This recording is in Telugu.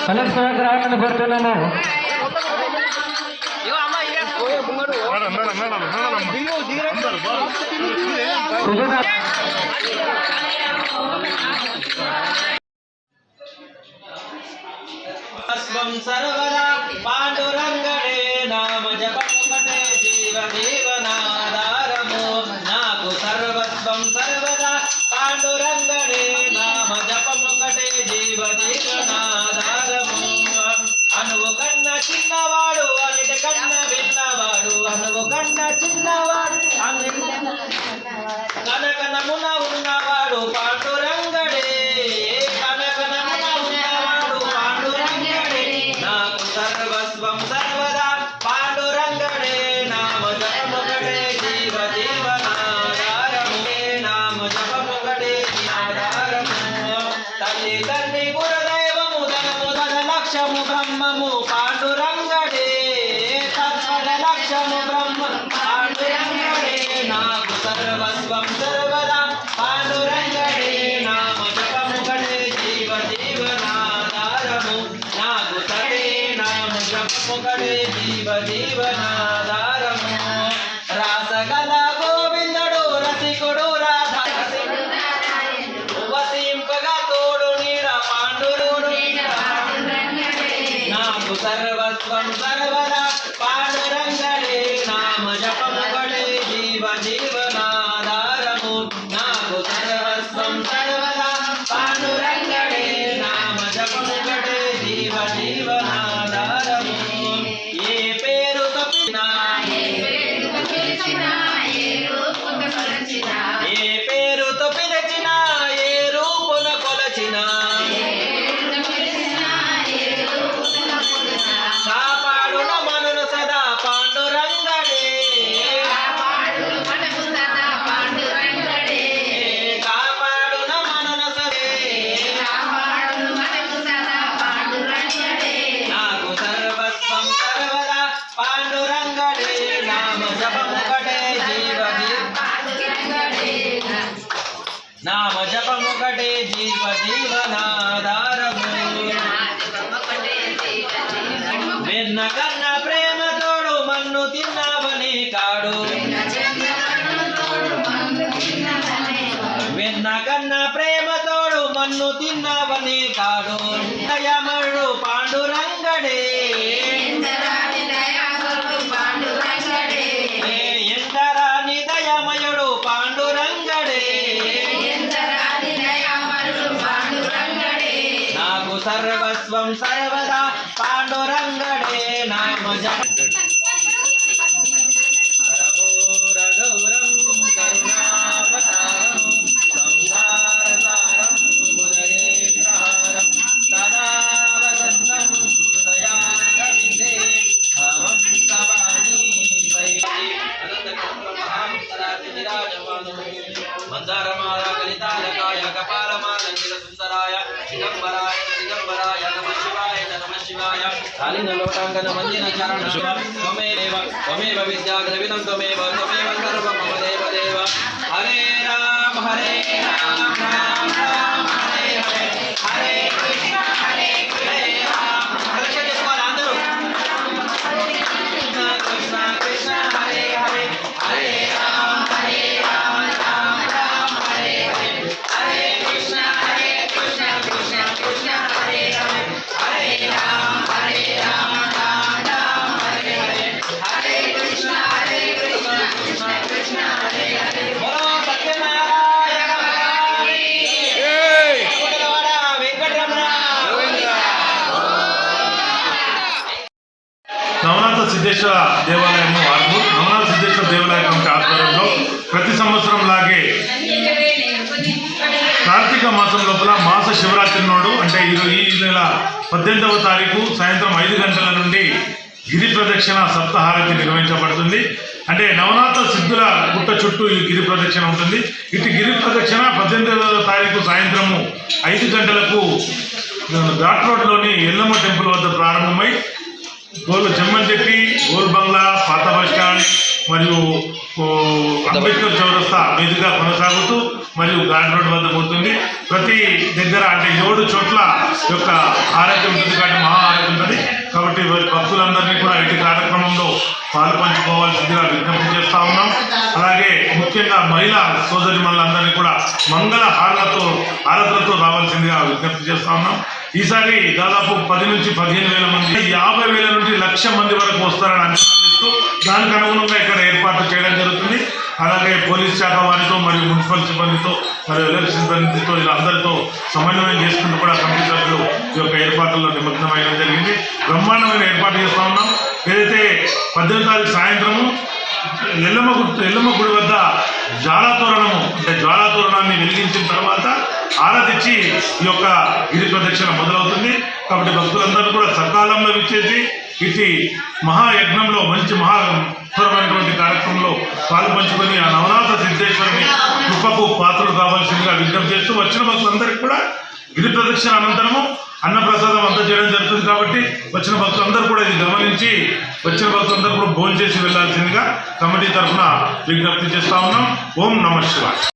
కలెక్టర్ రావాలని కోరుతున్నాము. సర్వదా పాండురంగడే నామ జపముకటే జీవ జీవనాధారము నాకు సర్వస్వం సర్వదా పాండురంగడే నామ జపముకటే జీవ జీవనాధారము అనువు కన్న చిన్నవాడు అన్నిటి కన్న విన్నవాడు అనువు కన్న చిన్నవాడు కనకనమున ఉన్నవాడు పాండురంగడే కనకనమున ఉన్నవాడు పాండురంగడే నాకు సర్వస్వం సర్వదా పాండురంగడే నామ జపముకటే జీవ జీవనాధారము నామ జపముకటే ఆధారము తల్లి తండ్రి గురుదైవము ధనము ధన లక్ష్యము బ్రహ్మము పాండురంగడే తత్పర లక్ష్యము బ్రహ్మ పాండురంగడే నాకు సర్వస్వం సర్వదా పాండురంగడే నామ జపముకటే జీవ జీవనాధారము నాకు సరే నామ జపముకటే జీవ జీవనాధారము రాసగల గోవిందుడు రసికుడు రాధ వసింపగా తోడు నీడ పాండురుడు నాకు సర్వస్వం సర్వదా పాండురంగడే నామ జపముకటే జీవ జీవనాధారము నాకు సర్వస్వం సర్వదా పాండురంగడే నామ జపముకటే జీవ జీవనాధారము ఏ పేరుతో పిలిచినా ఏ పేరుతో పిలిచినా ఏ రూపున కొలచినా కాపాడున మనను సదా పాండురంగడే కాపాడున మనను సదే నాకు సర్వస్వం సర్వదా పాండురంగడే నామ జపముకటే జీవ నామ జపముకటే జీవ జీవనాధారము వెన్న కన్న ప్రేమ తోడు మన్ను తిన్నావని కాడు వెన్న కన్న ప్రేమ తోడు మన్ను తిన్నావని కాడు దయమడు పాండురంగడే ఎందరాని దయమయుడు పాండురంగడే నాకు సర్వస్వం సర్వదా పాండురంగడే నామ జప రఘోరగౌరం కరుణావతారం సంసారసారం ముదయేంద్రహారం సదా వసంతం హృదయారవిందే భవం సవాణి వైదే మందారమాల కలితాలకాయ కపాలమాలంకిత సుందరాయ దిగంబరాయ దిగంబరాయ నమః శివాయ కాలిన లోటాంగన మందిన చరణ త్వమేవ విద్యా ద్రవిణం త్వమేవ సర్వం మమ దేవ దేవ హరే రామ రామ రామ హరే హరే హరే కృష్ణ రామ కృష్ణ చేసుకోవాలి అందరూ కృష్ణ కృష్ణ హరే హరే హరే రామ రామ రామ హరే హరే హరే కృష్ణ కృష్ణ కృష్ణ హరే హరే హరే రామ రామ రామ హరే హరే హరే కృష్ణ కృష్ణ కృష్ణ హరే హరే బోలో సత్యనారాయణ వెంకటరమణ నవనాథ సిద్ధేశ్వర దేవాలయము ఆర్మూర్ నవనాథ సిద్ధేశ్వర దేవాలయం ఆధ్వర్యంలో ప్రతి సంవత్సరం లాగే కార్తీక మాసం లోపల మాస శివరాత్రి నాడు అంటే ఈ నెల 18వ తారీఖు సాయంత్రం 5 గంటల నుండి గిరి ప్రదక్షిణ సప్తహారతి నిర్వహించబడుతుంది. అంటే నవనాథ సిద్ధుల గుట్ట చుట్టూ ఈ గిరి ప్రదక్షిణ ఉంటుంది. ఇటు గిరి ప్రదక్షిణ 18వ తారీఖు సాయంత్రము 5 గంటలకు ఘాట్ రోడ్లోని ఎల్లమ్మ టెంపుల్ వద్ద ప్రారంభమై జమ్మన్చెట్టి, గోల్ బంగ్లా, పాత బస్టాండ్ మరియు అంబేద్కర్ చౌరస్తా మీదుగా కొనసాగుతూ మరియు ఘాట్ రోడ్ వద్ద పోతుంది. ప్రతి దగ్గర అంటే 7 చోట్ల యొక్క ఆరతి ఉంటుంది కాబట్టి మహా ఆరతి ఉంటుంది. కాబట్టి భక్తులందరినీ కూడా ఇటు కార్యక్రమంలో పాలు పంచుకోవాల్సిందిగా విజ్ఞప్తి చేస్తా ఉన్నాం. అలాగే ముఖ్యంగా మహిళా సోదరిమణులందరినీ కూడా మంగళ హారతులతో రావాల్సిందిగా విజ్ఞప్తి చేస్తా ఉన్నాం. ఈసారి దాదాపు 10 నుంచి 15,000 మంది 50,000 నుండి 1,00,000 మంది వరకు వస్తారని అంచనా వేస్తూ దానికి అనుగుణంగా ఇక్కడ ఏర్పాట్లు చేయడం జరుగుతుంది. అలాగే పోలీస్ శాఖ వారితో మరియు మున్సిపల్ సిబ్బందితో మరియు ఎలక్షన్ సిబ్బందితో ఇలా అందరితో సమన్వయం చేసుకుంటూ కూడా కమిటీ సభ్యులు ఈ యొక్క ఏర్పాట్లలో నిమగ్నమయ్యడం జరిగింది. బ్రహ్మాండమైన ఏర్పాటు చేస్తూ ఉన్నాం. ఏదైతే 18వ తారీఖు సాయంత్రము ఎల్లమ్మ గుడి వద్ద జ్వాలాతోరణాన్ని వెలిగించిన తర్వాత ఆరాధించి ఈ యొక్క గిరి ప్రదక్షిణ మొదలవుతుంది. కాబట్టి భక్తులందరూ కూడా సకాలంలో విచ్చేసి ఇటు మహాయజ్ఞంలో మంచి మహాత్తరమైనటువంటి కార్యక్రమంలో పాలు పంచుకొని ఆ నవనాథ సిద్ధేశ్వరుని కృపకు పాత్రలు కావాల్సిందిగా విజ్ఞప్తి చేస్తూ వచ్చిన భక్తులందరికీ కూడా గిరి ప్రదక్షిణ అనంతరము అన్నప్రసాదం అంతా చేయడం జరుగుతుంది. కాబట్టి వచ్చిన భక్తులందరూ కూడా ఇది గమనించి వచ్చిన భక్తులందరూ కూడా భోజనం చేసి వెళ్లాల్సిందిగా కమిటీ తరఫున విజ్ఞప్తి చేస్తా ఉన్నాం. ఓం నమః శివాయ.